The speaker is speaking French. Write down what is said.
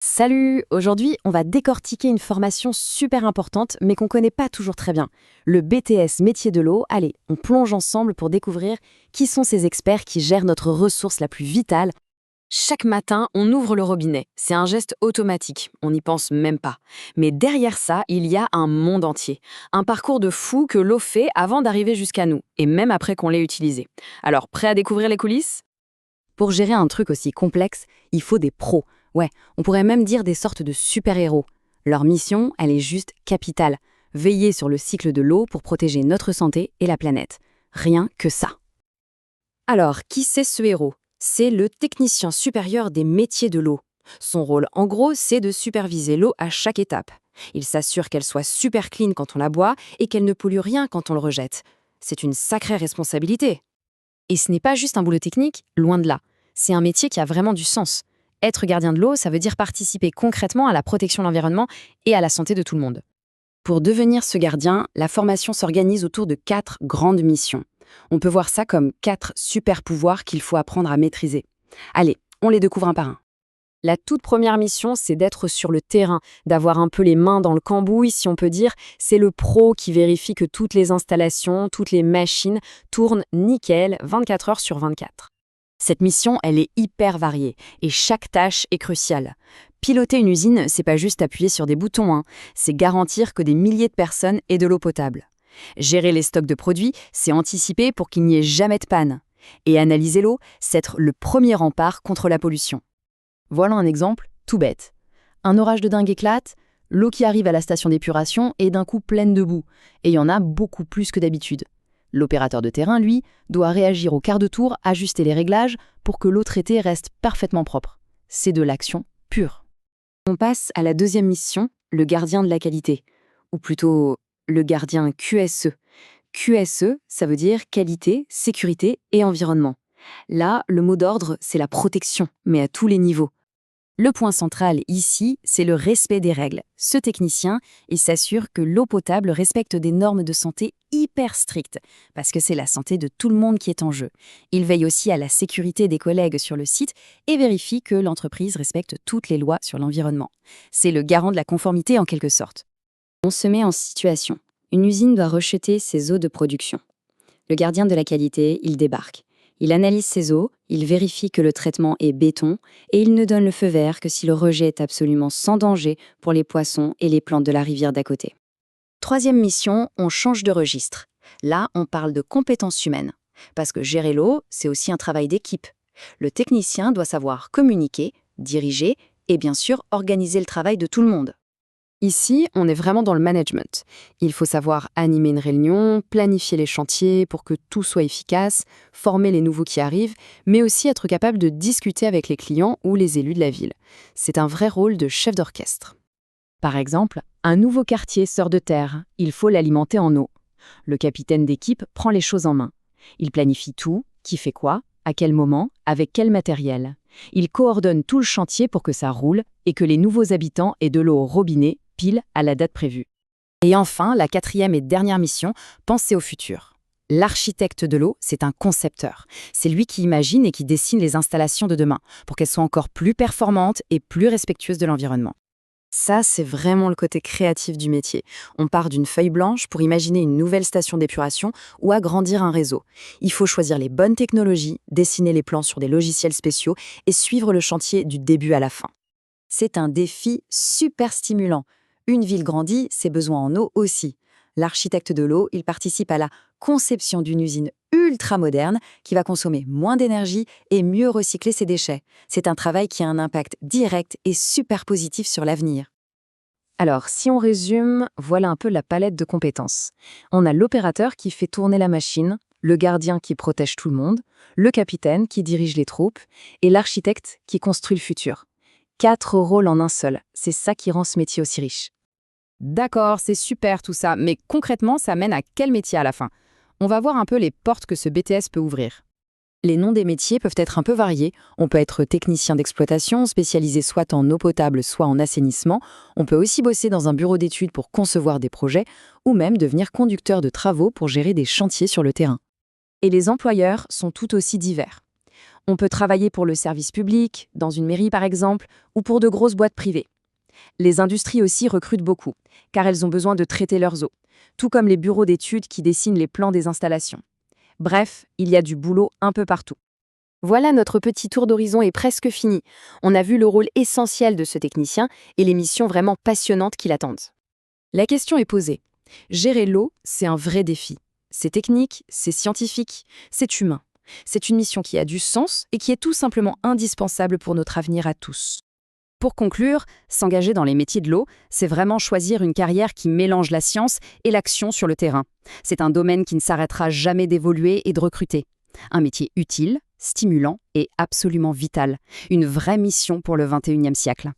Salut! Aujourd'hui, on va décortiquer une formation super importante, mais qu'on connaît pas toujours très bien. Le BTS Métier de l'eau. Allez, on plonge ensemble pour découvrir qui sont ces experts qui gèrent notre ressource la plus vitale. Chaque matin, on ouvre le robinet. C'est un geste automatique, on n'y pense même pas. Mais derrière ça, il y a un monde entier. Un parcours de fou que l'eau fait avant d'arriver jusqu'à nous, et même après qu'on l'ait utilisé. Alors, prêt à découvrir les coulisses? Pour gérer un truc aussi complexe, il faut des pros. Ouais, on pourrait même dire des sortes de super-héros. Leur mission, elle est juste capitale. Veiller sur le cycle de l'eau pour protéger notre santé et la planète. Rien que ça. Alors, qui c'est ce héros? C'est le technicien supérieur des métiers de l'eau. Son rôle, en gros, c'est de superviser l'eau à chaque étape. Il s'assure qu'elle soit super clean quand on la boit et qu'elle ne pollue rien quand on le rejette. C'est une sacrée responsabilité. Et ce n'est pas juste un boulot technique, loin de là. C'est un métier qui a vraiment du sens. Être gardien de l'eau, ça veut dire participer concrètement à la protection de l'environnement et à la santé de tout le monde. Pour devenir ce gardien, la formation s'organise autour de 4 grandes missions. On peut voir ça comme 4 super pouvoirs qu'il faut apprendre à maîtriser. Allez, on les découvre un par un. La toute première mission, c'est d'être sur le terrain, d'avoir un peu les mains dans le cambouis, si on peut dire. C'est le pro qui vérifie que toutes les installations, toutes les machines tournent nickel 24 heures sur 24. Cette mission, elle est hyper variée et chaque tâche est cruciale. Piloter une usine, c'est pas juste appuyer sur des boutons, hein. C'est garantir que des milliers de personnes aient de l'eau potable. Gérer les stocks de produits, c'est anticiper pour qu'il n'y ait jamais de panne. Et analyser l'eau, c'est être le premier rempart contre la pollution. Voilà un exemple tout bête. Un orage de dingue éclate, l'eau qui arrive à la station d'épuration est d'un coup pleine de boue, et il y en a beaucoup plus que d'habitude. L'opérateur de terrain, lui, doit réagir au quart de tour, ajuster les réglages pour que l'eau traitée reste parfaitement propre. C'est de l'action pure. On passe à la deuxième mission, le gardien de la qualité, ou plutôt le gardien QSE. QSE, ça veut dire qualité, sécurité et environnement. Là, le mot d'ordre, c'est la protection, mais à tous les niveaux. Le point central ici, c'est le respect des règles. Ce technicien, il s'assure que l'eau potable respecte des normes de santé hyper strictes, parce que c'est la santé de tout le monde qui est en jeu. Il veille aussi à la sécurité des collègues sur le site et vérifie que l'entreprise respecte toutes les lois sur l'environnement. C'est le garant de la conformité en quelque sorte. On se met en situation. Une usine doit rejeter ses eaux de production. Le gardien de la qualité, il débarque. Il analyse ses eaux, il vérifie que le traitement est béton et il ne donne le feu vert que si le rejet est absolument sans danger pour les poissons et les plantes de la rivière d'à côté. Troisième mission, on change de registre. Là, on parle de compétences humaines. Parce que gérer l'eau, c'est aussi un travail d'équipe. Le technicien doit savoir communiquer, diriger et bien sûr organiser le travail de tout le monde. Ici, on est vraiment dans le management. Il faut savoir animer une réunion, planifier les chantiers pour que tout soit efficace, former les nouveaux qui arrivent, mais aussi être capable de discuter avec les clients ou les élus de la ville. C'est un vrai rôle de chef d'orchestre. Par exemple, un nouveau quartier sort de terre, il faut l'alimenter en eau. Le capitaine d'équipe prend les choses en main. Il planifie tout, qui fait quoi, à quel moment, avec quel matériel. Il coordonne tout le chantier pour que ça roule et que les nouveaux habitants aient de l'eau au robinet pile à la date prévue. Et enfin, la quatrième et dernière mission, penser au futur. L'architecte de l'eau, c'est un concepteur. C'est lui qui imagine et qui dessine les installations de demain pour qu'elles soient encore plus performantes et plus respectueuses de l'environnement. Ça, c'est vraiment le côté créatif du métier. On part d'une feuille blanche pour imaginer une nouvelle station d'épuration ou agrandir un réseau. Il faut choisir les bonnes technologies, dessiner les plans sur des logiciels spéciaux et suivre le chantier du début à la fin. C'est un défi super stimulant. Une ville grandit, ses besoins en eau aussi. L'architecte de l'eau, il participe à la conception d'une usine ultra moderne qui va consommer moins d'énergie et mieux recycler ses déchets. C'est un travail qui a un impact direct et super positif sur l'avenir. Alors, si on résume, voilà un peu la palette de compétences. On a l'opérateur qui fait tourner la machine, le gardien qui protège tout le monde, le capitaine qui dirige les troupes et l'architecte qui construit le futur. 4 rôles en un seul, c'est ça qui rend ce métier aussi riche. D'accord, c'est super tout ça, mais concrètement, ça mène à quel métier à la fin? On va voir un peu les portes que ce BTS peut ouvrir. Les noms des métiers peuvent être un peu variés. On peut être technicien d'exploitation, spécialisé soit en eau potable, soit en assainissement. On peut aussi bosser dans un bureau d'études pour concevoir des projets, ou même devenir conducteur de travaux pour gérer des chantiers sur le terrain. Et les employeurs sont tout aussi divers. On peut travailler pour le service public, dans une mairie par exemple, ou pour de grosses boîtes privées. Les industries aussi recrutent beaucoup, car elles ont besoin de traiter leurs eaux, tout comme les bureaux d'études qui dessinent les plans des installations. Bref, il y a du boulot un peu partout. Voilà, notre petit tour d'horizon est presque fini. On a vu le rôle essentiel de ce technicien et les missions vraiment passionnantes qui l'attendent. La question est posée. Gérer l'eau, c'est un vrai défi. C'est technique, c'est scientifique, c'est humain. C'est une mission qui a du sens et qui est tout simplement indispensable pour notre avenir à tous. Pour conclure, s'engager dans les métiers de l'eau, c'est vraiment choisir une carrière qui mélange la science et l'action sur le terrain. C'est un domaine qui ne s'arrêtera jamais d'évoluer et de recruter. Un métier utile, stimulant et absolument vital. Une vraie mission pour le XXIe siècle.